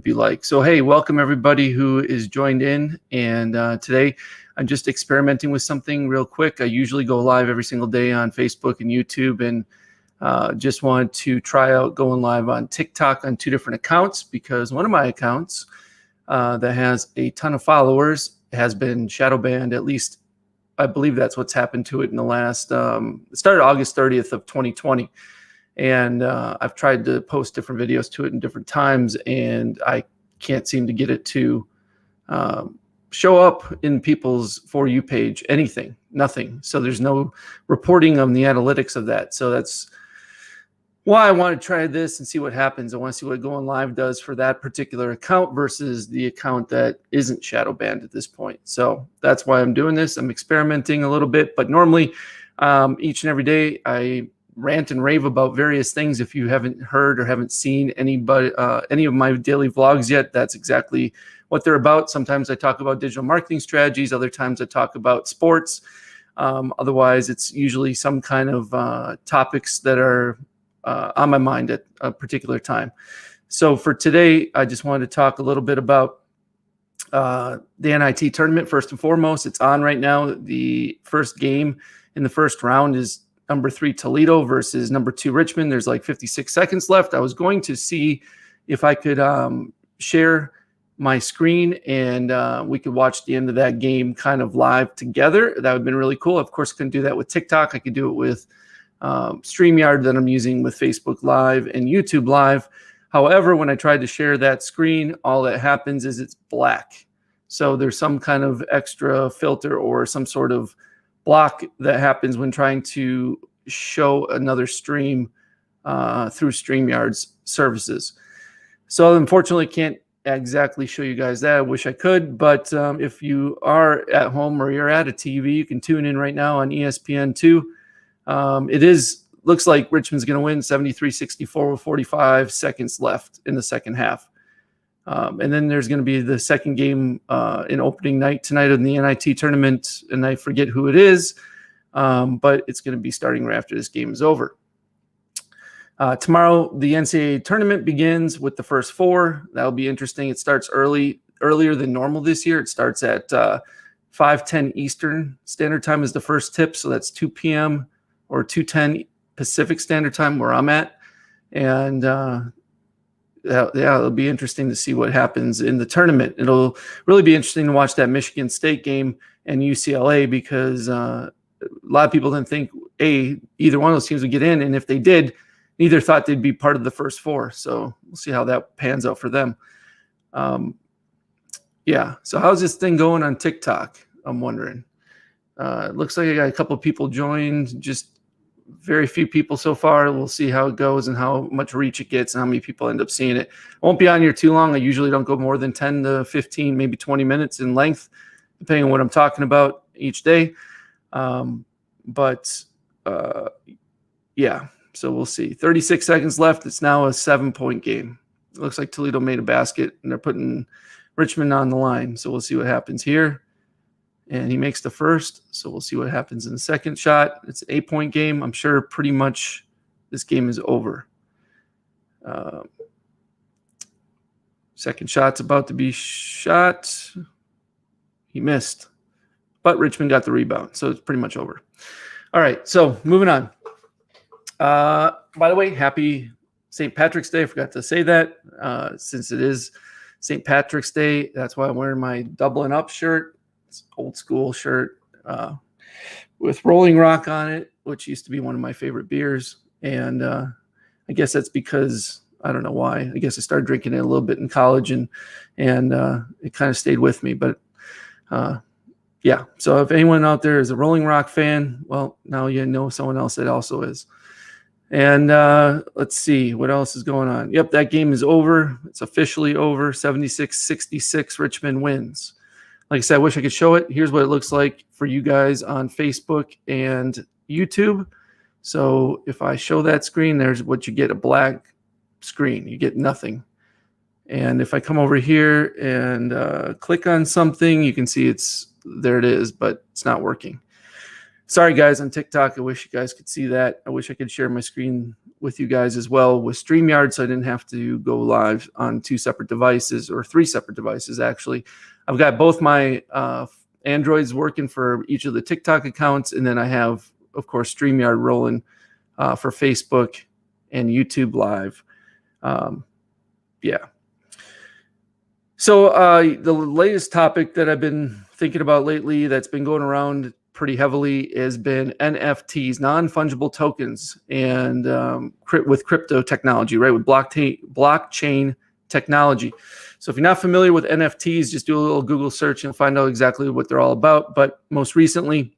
be like. So, hey, welcome everybody who is joined in. And today I'm just experimenting with something real quick. I usually go live every single day on Facebook and YouTube, and just wanted to try out going live on TikTok on 2 different accounts, because one of my accounts that has a ton of followers has been shadow banned. At least I believe that's what's happened to it in the last, it started August 30th of 2020. And I've tried to post different videos to it in different times, and I can't seem to get it to show up in people's For You page, anything, nothing. So there's no reporting on the analytics of that. So that's why I want to try this and see what happens. I want to see what going live does for that particular account versus the account that isn't shadow banned at this point. So that's why I'm doing this. I'm experimenting a little bit, but normally each and every day I rant and rave about various things. If you haven't heard or haven't seen any of my daily vlogs yet, that's exactly what they're about. Sometimes I talk about digital marketing strategies. Other times I talk about sports. Otherwise, it's usually some kind of topics that are on my mind at a particular time. So for today, I just wanted to talk a little bit about the NIT tournament. First and foremost, it's on right now. The first game in the first round is number 3 Toledo versus number 2 Richmond. There's like 56 seconds left. I was going to see if I could share my screen and we could watch the end of that game kind of live together. That would have been really cool. Of course, I couldn't do that with TikTok. I could do it with StreamYard that I'm using with Facebook Live and YouTube Live. However, when I tried to share that screen, all that happens is it's black. So there's some kind of extra filter or some sort of block that happens when trying to show another stream through StreamYard's services. So unfortunately, can't exactly show you guys that. I wish I could, but if you are at home or you're at a TV, you can tune in right now on ESPN2. Looks like Richmond's going to win 73-64 with 45 seconds left in the second half. And then there's going to be the second game in opening night tonight in the NIT tournament, and I forget who it is, but it's going to be starting right after this game is over. Tomorrow, the NCAA tournament begins with the first 4. That'll be interesting. It starts earlier than normal this year. It starts at 5:10 Eastern Standard Time is the first tip, so that's 2 p.m. or 2:10 Pacific Standard Time where I'm at. And yeah, it'll be interesting to see what happens in the tournament. It'll really be interesting to watch that Michigan State game and UCLA, because a lot of people didn't think either one of those teams would get in, and if they did, neither thought they'd be part of the first 4. So we'll see how that pans out for them. Yeah, so how's this thing going on TikTok? I'm wondering. It looks like I got a couple of people joined, just very few people so far. We'll see how it goes and how much reach it gets and how many people end up seeing it. I won't be on here too long. I usually don't go more than 10 to 15, maybe 20 minutes in length, depending on what I'm talking about each day. Yeah, so we'll see. 36 seconds left. It's now a 7-point game. It looks like Toledo made a basket, and they're putting Richmond on the line. So we'll see what happens here. And he makes the first, so we'll see what happens in the second shot. It's an 8-point game. I'm sure pretty much this game is over. Second shot's about to be shot. He missed, but Richmond got the rebound, so it's pretty much over. All right, so moving on. By the way, happy St. Patrick's Day. I forgot to say that. Since it is St. Patrick's Day, that's why I'm wearing my Doubling Up shirt. It's an old school shirt with Rolling Rock on it, which used to be one of my favorite beers. And I guess that's because, I don't know why. I guess I started drinking it a little bit in college, and it kind of stayed with me. But yeah, so if anyone out there is a Rolling Rock fan, well, now you know someone else that also is. And let's see, what else is going on? Yep, that game is over. It's officially over. 76-66, Richmond wins. Like I said, I wish I could show it. Here's what it looks like for you guys on Facebook and YouTube. So if I show that screen, there's what you get, a black screen. You get nothing. And if I come over here and click on something, you can see there it is, but it's not working. Sorry, guys, on TikTok. I wish you guys could see that. I wish I could share my screen with you guys as well with StreamYard, so I didn't have to go live on 2 separate devices, or 3 separate devices actually. I've got both my Androids working for each of the TikTok accounts, and then I have, of course, StreamYard rolling for Facebook and YouTube Live. Yeah. So the latest topic that I've been thinking about lately that's been going around pretty heavily has been NFTs, non-fungible tokens, and with crypto technology, right? With blockchain technology. So if you're not familiar with NFTs, just do a little Google search and find out exactly what they're all about. But most recently,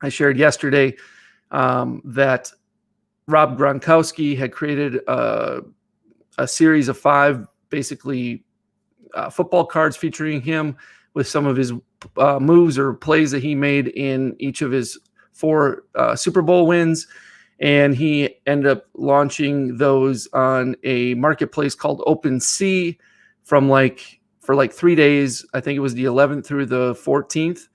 I shared yesterday that Rob Gronkowski had created a series of 5 basically football cards featuring him with some of his moves or plays that he made in each of his 4 Super Bowl wins. And he ended up launching those on a marketplace called OpenSea for 3 days. I think it was the 11th through the 14th.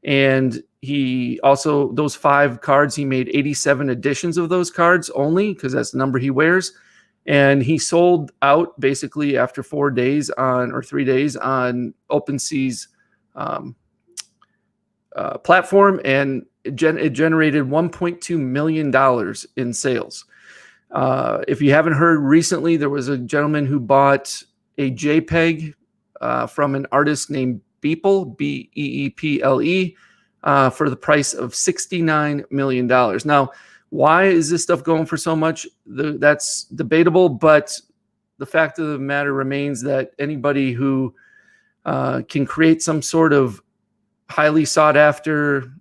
And he also, those 5 cards, he made 87 editions of those cards only, because that's the number he wears. And he sold out basically after 4 days or 3 days on OpenSea's platform, and it generated $1.2 million in sales. If you haven't heard, recently there was a gentleman who bought a JPEG from an artist named Beeple, Beeple, for the price of $69 million. Now, why is this stuff going for so much? That's debatable, but the fact of the matter remains that anybody who can create some sort of highly sought after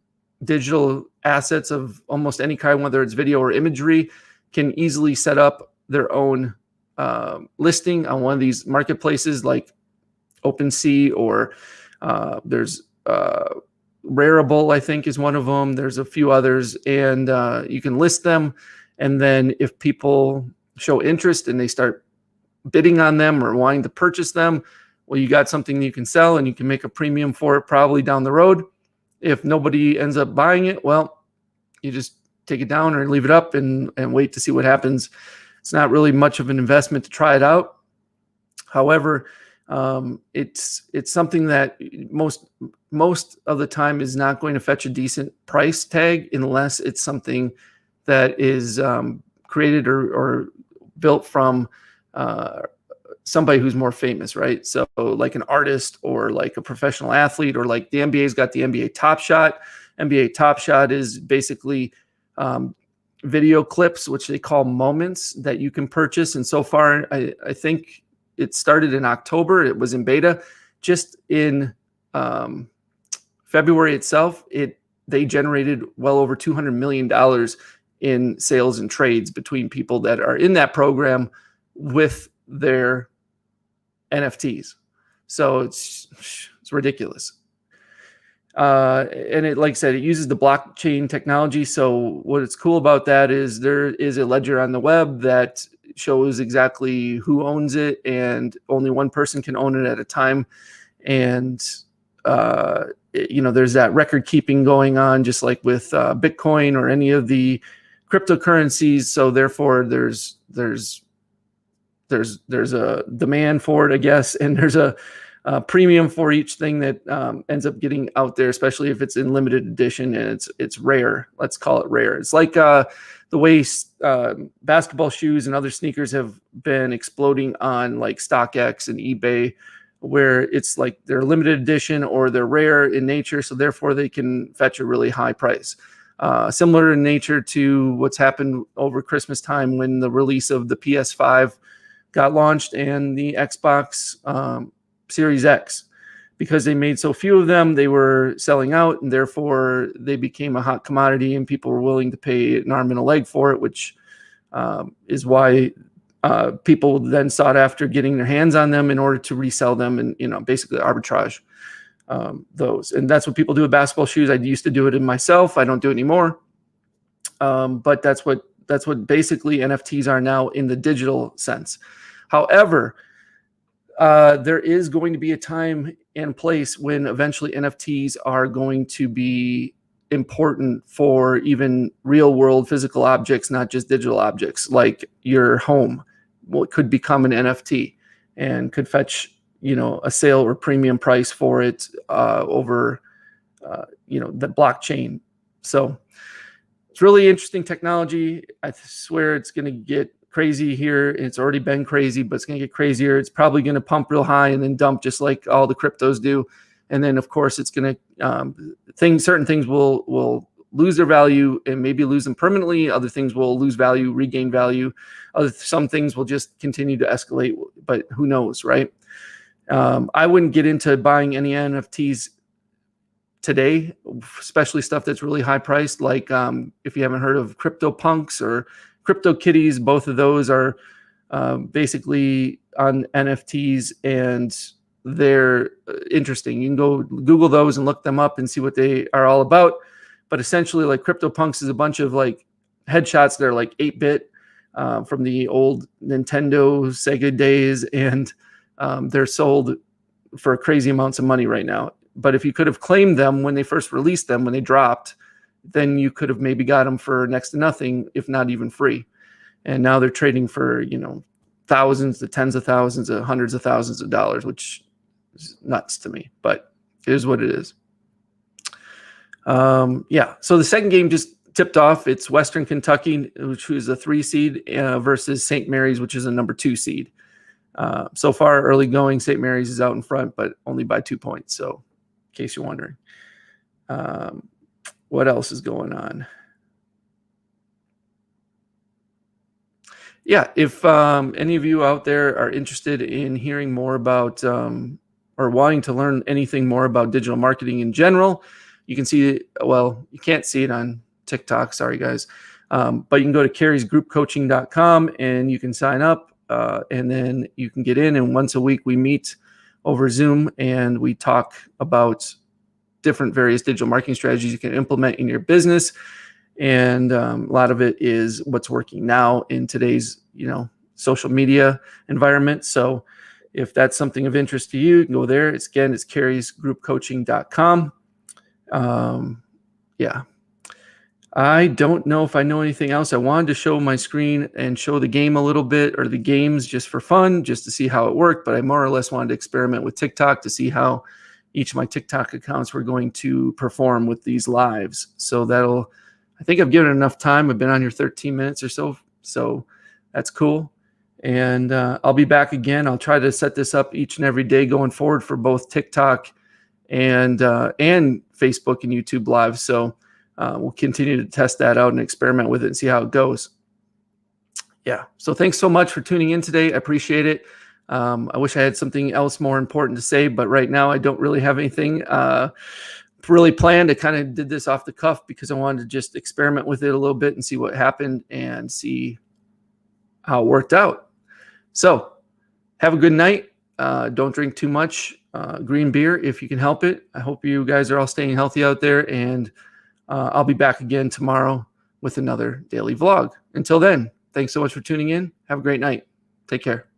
digital assets of almost any kind, whether it's video or imagery, can easily set up their own listing on one of these marketplaces like OpenSea, or there's Rarible, I think, is one of them. There's a few others, and you can list them. And then if people show interest and they start bidding on them or wanting to purchase them, well, you got something you can sell, and you can make a premium for it probably down the road. If nobody ends up buying it, well, you just take it down or leave it up and wait to see what happens. It's not really much of an investment to try it out. However, it's something that most of the time is not going to fetch a decent price tag unless it's something that is created or built from somebody who's more famous, right? So like an artist or like a professional athlete, or like the NBA's got the NBA Top Shot. NBA Top Shot is basically video clips, which they call moments, that you can purchase. And so far, I think it started in October. It was in beta. Just in February itself, they generated well over $200 million in sales and trades between people that are in that program with their NFTs. So it's ridiculous. And it, like I said, it uses the blockchain technology. So what is cool about that is there is a ledger on the web that shows exactly who owns it, and only one person can own it at a time. And there's that record keeping going on, just like with Bitcoin or any of the cryptocurrencies. So therefore, there's a demand for it, I guess, and there's a premium for each thing that ends up getting out there, especially if it's in limited edition and it's rare. Let's call it rare. It's like the way basketball shoes and other sneakers have been exploding on like StockX and eBay, where it's like they're limited edition or they're rare in nature, so therefore they can fetch a really high price. Similar in nature to what's happened over Christmas time when the release of the PS5 got launched and the Xbox Series X. Because they made so few of them, they were selling out, and therefore they became a hot commodity, and people were willing to pay an arm and a leg for it, which is why people then sought after getting their hands on them in order to resell them and basically arbitrage those. And that's what people do with basketball shoes. I used to do it in myself. I don't do it anymore. But that's what basically NFTs are now in the digital sense. However, there is going to be a time and place when eventually NFTs are going to be important for even real world physical objects, not just digital objects, like your home. Well, it could become an NFT and could fetch, a sale or premium price for it over, the blockchain. So it's really interesting technology. I swear it's going to get crazy here. It's already been crazy, but it's going to get crazier. It's probably going to pump real high and then dump just like all the cryptos do. And then, of course, it's going to certain things will lose their value and maybe lose them permanently. Other things will lose value, regain value. Some things will just continue to escalate, but who knows, right? I wouldn't get into buying any NFTs today, especially stuff that's really high priced. Like if you haven't heard of CryptoPunks or CryptoKitties, both of those are basically on NFTs, and they're interesting. You can go Google those and look them up and see what they are all about. But essentially, like CryptoPunks is a bunch of like headshots that are like 8-bit from the old Nintendo, Sega days, and they're sold for crazy amounts of money right now. But if you could have claimed them when they first released them, when they dropped, then you could have maybe got them for next to nothing, if not even free. And now they're trading for, thousands to tens of thousands of hundreds of thousands of dollars, which is nuts to me, but it is what it is. So the second game just tipped off. It's Western Kentucky, which is a 3 seed versus St. Mary's, which is a number 2 seed. So far, early going, St. Mary's is out in front, but only by 2 points. So in case you're wondering. What else is going on? Yeah, if any of you out there are interested in hearing more about or wanting to learn anything more about digital marketing in general, you can see it. Well, you can't see it on TikTok. Sorry, guys. But you can go to kerrysgroupcoaching.com and you can sign up and then you can get in. And once a week we meet over Zoom and we talk about different various digital marketing strategies you can implement in your business. And a lot of it is what's working now in today's, social media environment. So if that's something of interest to you, you can go there. It's kerrysgroupcoaching.com. I don't know if I know anything else. I wanted to show my screen and show the game a little bit, or the games just for fun, just to see how it worked. But I more or less wanted to experiment with TikTok to see how each of my TikTok accounts were going to perform with these lives. So I think I've given it enough time. I've been on here 13 minutes or so. So that's cool. And I'll be back again. I'll try to set this up each and every day going forward for both TikTok and Facebook and YouTube Live. So we'll continue to test that out and experiment with it and see how it goes. Yeah. So thanks so much for tuning in today. I appreciate it. I wish I had something else more important to say, but right now I don't really have anything really planned. I kind of did this off the cuff because I wanted to just experiment with it a little bit and see what happened and see how it worked out. So have a good night. Don't drink too much green beer if you can help it. I hope you guys are all staying healthy out there, and I'll be back again tomorrow with another daily vlog. Until then, thanks so much for tuning in. Have a great night. Take care.